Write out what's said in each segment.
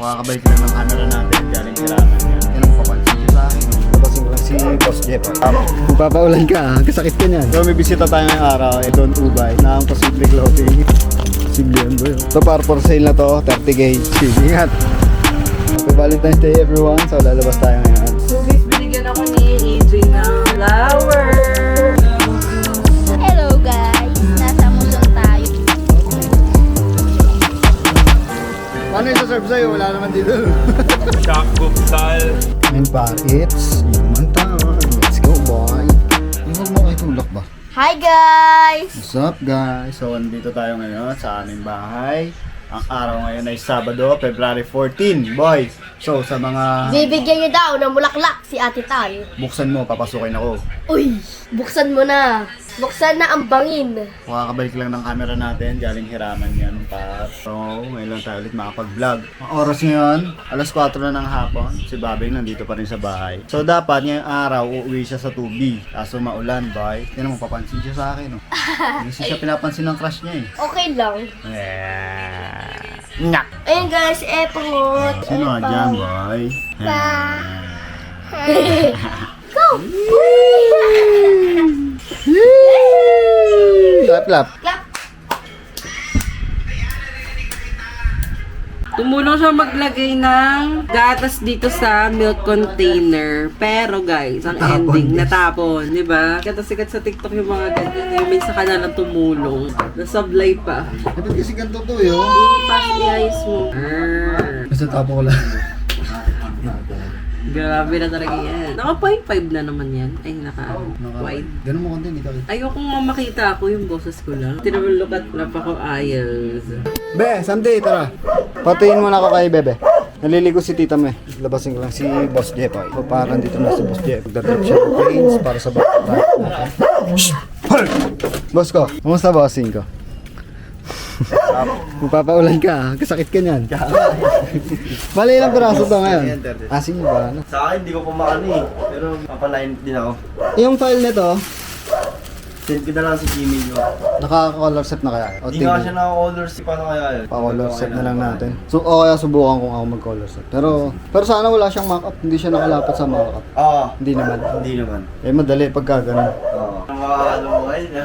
Makakabalik lang ng camera natin, galing kailangan yan. Yan ang papansin ko sa akin. Napasin ko lang si Boss Jeff. Magpapaulan ka, kasakit ka niyan. So may bisita tayo ngayong araw, Don Ubay, na ang posible clothing. Posible yan bro. So para for sale na to, 30k. Sige, ingat. Happy Valentine's Day everyone. So lalabas tayo ngayon. So guys, binigyan ako ni Adrian ng flower. Hello guys, nasa Musong tayo. Paano yung saserve sa'yo? Wala naman dito. Shakbook style. And pa, it's human time. Let's go boy. Huwag mo kayo tulak ba? Hi guys! What's up guys? So andito tayo ngayon sa aming bahay. Ang araw ngayon ay Sabado, February 14, boys. So sa mga Bibigyan niyo daw ng bulaklak si Ate Tal. buksan mo, papasukin ako. Uy, buksan mo na. Buksan na ang bangin. Makakabalik lang ng camera natin, galing hiraman yan pa. So ngayon lang tayo ulit makapag-vlog. Ang oras ngayon, alas 4 na ng hapon. Si Babing nandito pa rin sa bahay. So dapat ngayong araw, uuwi siya sa 2B. Kaso maulan, boy. Yan ang mapapansin siya sa akin. Oh. Hindi siya pinapansin ng crush niya eh. Okay lang. Nyak! Ayun guys, epangot. Sino nga dyan, boy? Go! Lap-lap. Clap! Tumulong siya maglagay ng gatas dito sa milk container. Pero guys, ang ending, natapon, di ba? Sikat sa TikTok yung mga ganyan. Yung minsan ka na lang tumulong. Nasablay pa. Dapat kasi ganito to yun. Ipas i-ayos mo. Basta tapo ko lang. Grabe na talaga yan. Naka 0.5 na naman yan. Ay, naka-wide. Ganun mo konti, hindi ka kita. Ayokong makita ako yung boses ko lang. Tinamulok at napako ayos. Be, Sandy, tara. Patiin mo na ako kay Bebe. Naliligo si Tita Me. Labasin ko lang si Boss Jeff. So parang dito na si Boss Jeff. Magdadrop siya ng planes para sa bata natin. Boss ko, kumusta bossing ko? Magpapaulan ka, kasakit ka niyan. Bali ilang piraso to ngayon? Sige ba? Sa akin, hindi ko pa maano eh. Pero papalain din ako. Yung file nito, Send ko na lang sa Gmail nyo. naka-color set na kaya? O, Hindi nga siya naka-color si paano kaya yun? Pa-color set na lang natin. So, o kaya subukan kung ako mag-color set. Pero sana wala siyang mock-up. Hindi siya nakalapat sa mock-up. Hindi naman. Hindi naman. Eh, madali pagka ganun. Ang mga ano mo ngayon na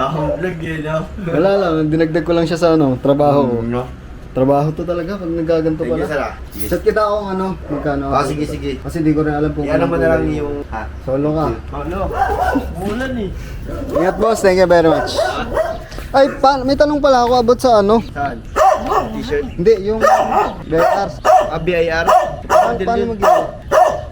nakang-vlog yun, no? Wala lang, dinagdag ko lang siya sa trabaho. No? Trabaho to talaga pag nagaganto Thank you, sir. pala. Chat kita akong magkano. Sige, sige. Kasi di ko rin alam kung Yan naman na lang kulay. yung... Ha? Solo ka. Ano? Bulan eh. Ingat boss, thank you very much. Ay, may tanong pala ako about sa Saan? T-shirt? Hindi, yung BR. BIR? Paano mag-iwa?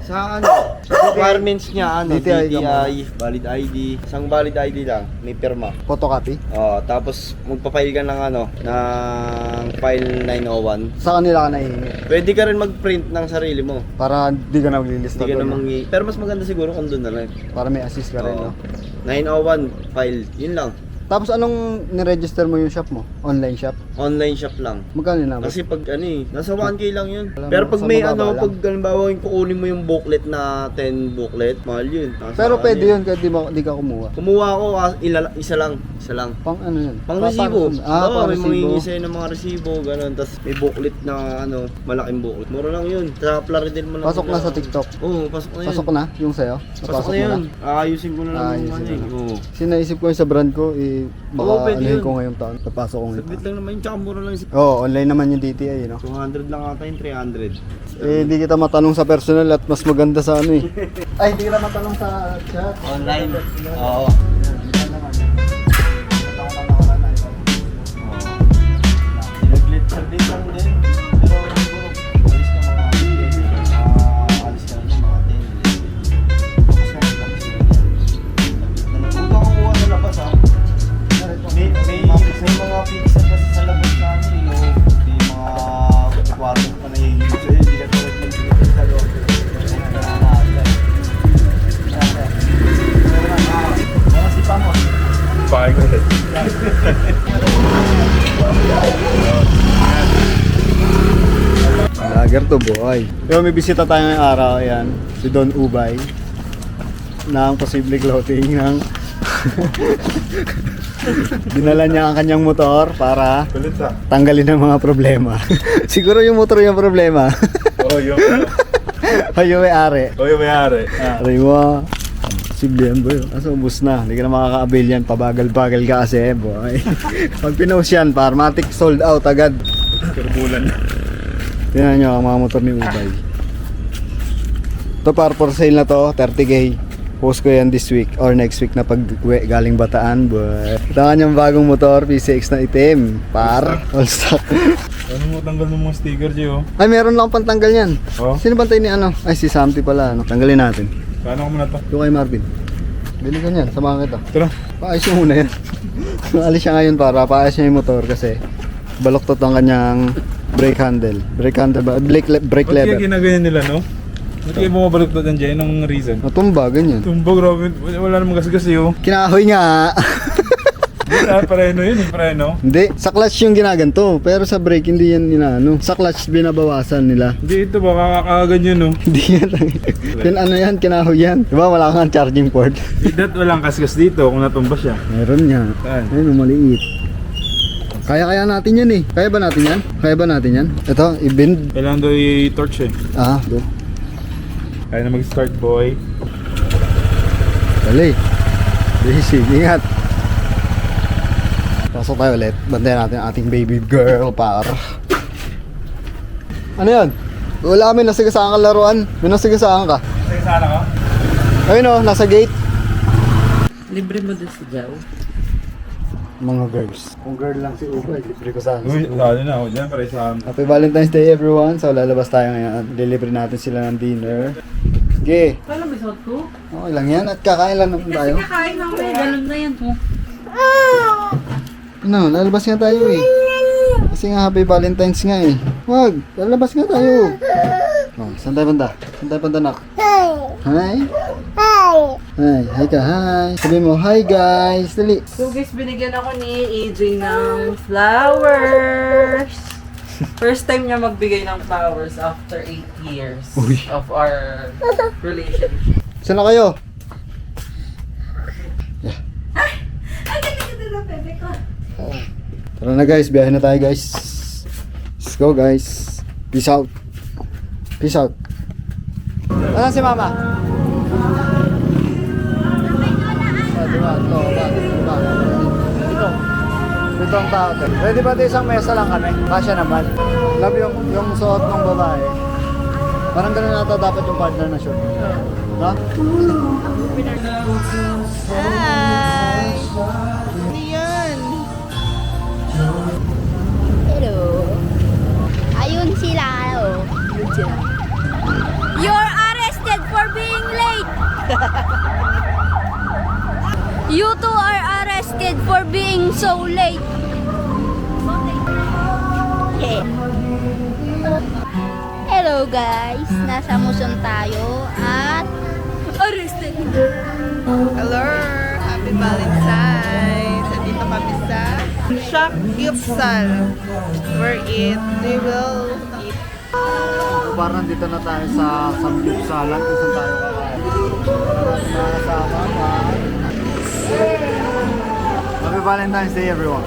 Sa ano? Requirements niya, DTI DTI, valid ID. Isang valid ID lang, may pirma. Photocopy? Tapos magpapail ka ng ng file 901. Sa kanila ka naiingi. Pwede ka rin mag-print ng sarili mo. Para di ka na maglilista Hindi ka doon, na no? Pero mas maganda siguro kung doon na lang. Para may assist ka rin, no? 901 file, yun lang. Tapos anong niregister mo yung shop mo? Online shop? Online shop lang. Magkano na? Kasi pag nasa 1K lang yun. Alam mo, Pero pag sa may mababa lang. pag halimbawa yung kukunin mo yung booklet na 10 booklet, mahal yun. Pero pwede yun kahit di ka kumuha. Kumuha ako, isa lang. Pang ano yun? Pang resibo. Pang May resibo. mangingi sa'yo ng mga resibo, gano'n. Tapos may booklet na malaking booklet. Mura lang yun. Sa Plaridel mo lang. Pasok na sa TikTok. Oo, pasok na yun. Pasok na yung sa'yo? Pasok na yun. Aayusin ko na lang yung Aayusin ano mo eh. Oo. Sinaisip ko yung sa brand ko, Oo, baka pwede anuhin yun. ko ngayong taon. Papasok ko ngayon. Saglit lang naman yun, tsaka mura lang yun. Oo, online naman yung DTI, no? 200 lang ata yung 300. Eh, hindi kita matanong sa personal at mas maganda sa ano eh. Ay, hindi kita matanong sa chat. Online? Oo. Saglit lang din. Pero siguro, alis ka mga 10. Alis ka na mga 10. Huwag ka kukuha sa labas ha. May mga pizza kasi sa labas na ano eh. May mga kwarto pa na yung so hindi ka tulad ng pizza sa loob. Mga sipa mo. Vlogger to boy. Pero may bisita tayo ngayong araw, ayan. Si Don Ubay. Na ang posible clothing ng Dinala niya ang kanyang motor para Kulit sa. tanggalin ang mga problema. Siguro yung motor yung problema. Oo, yung O yung may-ari. may-ari. Aray mo. Siblihan boy. Asa ubus na. Hindi ka na makaka-avail yan. Pabagal-bagal ka kasi boy. Pag pinost yan, Parmatic sold out agad. Turbulan. Tingnan nyo ang mga motor ni Ubay. Ito para for sale na to, 30k. Post ko yan this week or next week na pag galing Bataan, boy. Ito ang kanyang bagong motor, PCX na itim. All stock. Ano mo tanggal ng mga sticker, Gio? Ay, meron lang pantanggal yan. Oh? Sino bantay ni ano? Ay, si Samty pala. Ano? Tanggalin natin. Paano ko muna to? Yung kay Marvin. Bili ka niyan, samahan kita. Tara. Paayos mo muna yan. Alis siya ngayon para paayos niya yung motor kasi baloktot ang kanyang brake handle. Brake handle ba? Brake Ba't kaya lever. ginaganyan nila, no? Ba't kaya bumabalik na dyan? Anong reason? Matumba, ganyan. Tumbo, grabe. Wala namang gasgas yun. Kinahoy nga. Pareno yun, pareno. Hindi, sa clutch yung ginaganto. Pero sa brake hindi yan inaano. Sa clutch binabawasan nila. Hindi, ito ba? Kakakaganyan, no? Hindi yan. Ano yan, kinahoy yan. Diba wala kang charging port? That walang kasgas dito kung natumba siya. Meron nga. Saan? Ayun, maliit. Kaya natin yan eh. Kaya ba natin yan? Kaya ba natin yan? Ito, i-bend. Kailangan daw i-torch eh. Go. Kaya na mag-start, boy. Dali. Busy. Ingat. Pasok tayo ulit. Bantayan natin ang ating baby girl par. Ano yan? Wala kami, nasigasaan ka laruan. May nasigasaan ka. Sige, sana ka? Ayun o, nasa gate. Libre mo din si Jao. Mga girls. Kung girl lang si Ugo, libre ko sana. Uy, lalo na ako dyan para sa Happy Valentine's Day everyone. So lalabas tayo ngayon. Deliver natin sila ng dinner. Okay. Paano may suot ko? Okay lang yan. At kakain lang naman tayo. Kakain namin. Ganun na yan, oh. Ano, lalabas nga tayo eh. Kasi nga Happy Valentine's nga eh. Wag, lalabas nga tayo. Oh, saan tayo banda? Saan tayo banda, nak? Hi. Hi ka, hi. Sabi mo, hi guys. Dali. So guys, binigyan ako ni AJ ng flowers. First time niya magbigay ng flowers after 8 years Uy. of our relationship. Saan na kayo? Tara na guys, biyahe na tayo guys. Let's go guys. Peace out. Peace out. Asan si mama? Diba? Dito ang tao. Ready ba ito isang mesa lang kami? Kasya naman. Love yung suot ng babae. Parang ganun nata dapat yung partner na shoot. No? Hello. Ayun sila, oh. You're arrested for being late. You two are arrested for being so late. Okay. Hello guys, nasa Muson tayo at arrested. Hello! Happy Valentine's! Dito kami sa Shop Gipsal wherein we will eat. Parang dito na tayo sa Samgyupsalan kung saan tayo kakain. Mga kasama. Happy Valentine's Day everyone.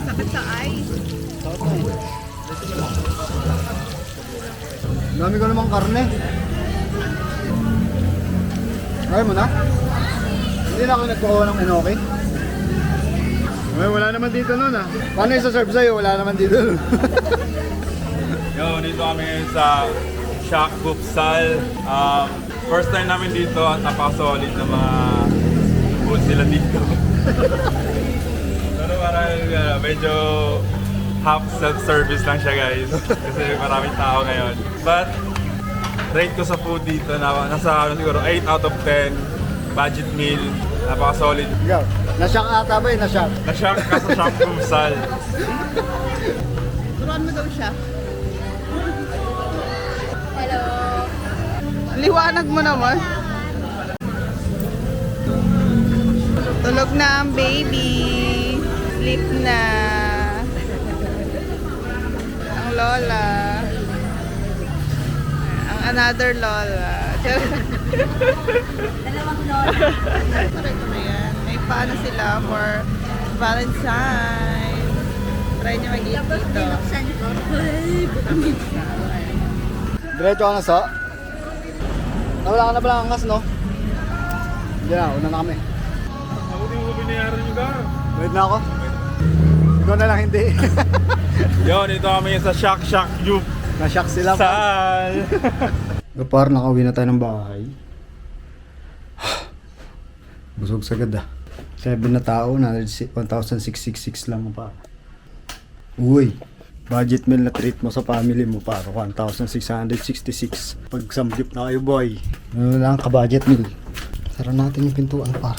Sakit sa eyes. Dami ko namang karne. Kaya mo na? Hindi na ako nagkukuha ng enoki. Ay, wala naman dito nun ah. Paano isa-serve sa'yo? Wala naman dito nun. Yo, dito kami sa Shop Gupsal. First time namin dito at napaka-solid na mga food sila dito. Pero parang medyo half self-service lang siya guys. Kasi maraming tao ngayon. But, rate ko sa food dito na nasa siguro 8 out of 10. Budget meal. Napaka-solid. Ikaw, na-shock ata ba eh? Na-shock. Na-shock ka sa Shop Gupsal. Turuan mo daw siya. Hello. Liwanag mo naman. Tulog na ang baby. Sleep na. Ang lola. Ang another lola. Ayan. May paano sila for Valentine. Try niyo mag-eat dito. Diretso ka na sa? Nawala ka na pala ang gas, no? Hindi na, una na kami. Mabuti mo binayaran yung gar. Wait na ako. Ikaw na lang hindi. Yun, ito kami sa Shock Youp. Na-shock sila. Sal! Par, nakauwi na tayo ng bahay. Busog sagad ah. 7 na tao, 1,666 lang pa. Uy, budget meal na treat mo sa family mo para 1,666. Pag samgyup na kayo boy. Ano lang ka-budget meal. Sara natin yung pintuan par.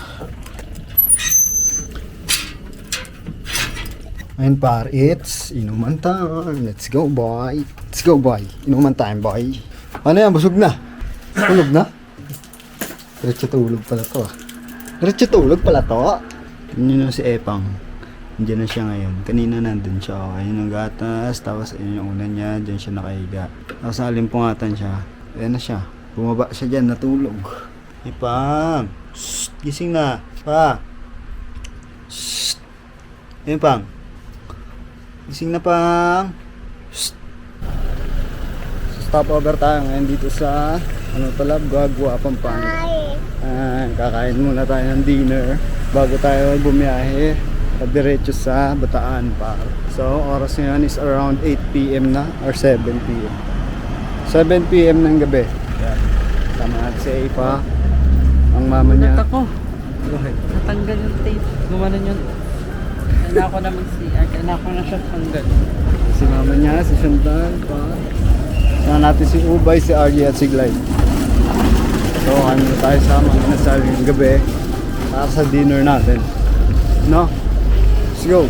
Ayun par, it's inuman time. Let's go boy. Let's go boy. Inuman time boy. Ano yan, busog na? Tulog na? Diretso tulog pala to ah. Diretso tulog pala to. Yun na si Epang. Diyan na siya ngayon. Kanina nandun siya. Oh. Ayun ang gatas. Tapos ayun yung unan niya. Diyan siya nakahiga. Tapos alimpungatan siya. Ayan na siya. Bumaba siya dyan. Natulog. Epang. Shhh. Gising na. Pa. Shhh. Epang. Gising na pang. Shhh. Stopover tayo ngayon dito sa Talab, Gagwa, Pampanga. Kakain muna tayo ng dinner bago tayo bumiyahe at diretso sa Bataan pa. So oras ngayon is around 8 PM na or 7 PM. 7 PM ng gabi. Yan. Tama natin si Eva. Ang mama niya. Natak ko. Natanggal yung tape. Gumanon yun. Kailangan ko na mag-CR. Kailangan ko na siya tanggal. Si mama niya, si Chantal pa. Sana natin si Ubay, si RJ at si Glide. So, ano tayo sa mga nasal ng gabi para sa dinner natin. No? Let's go!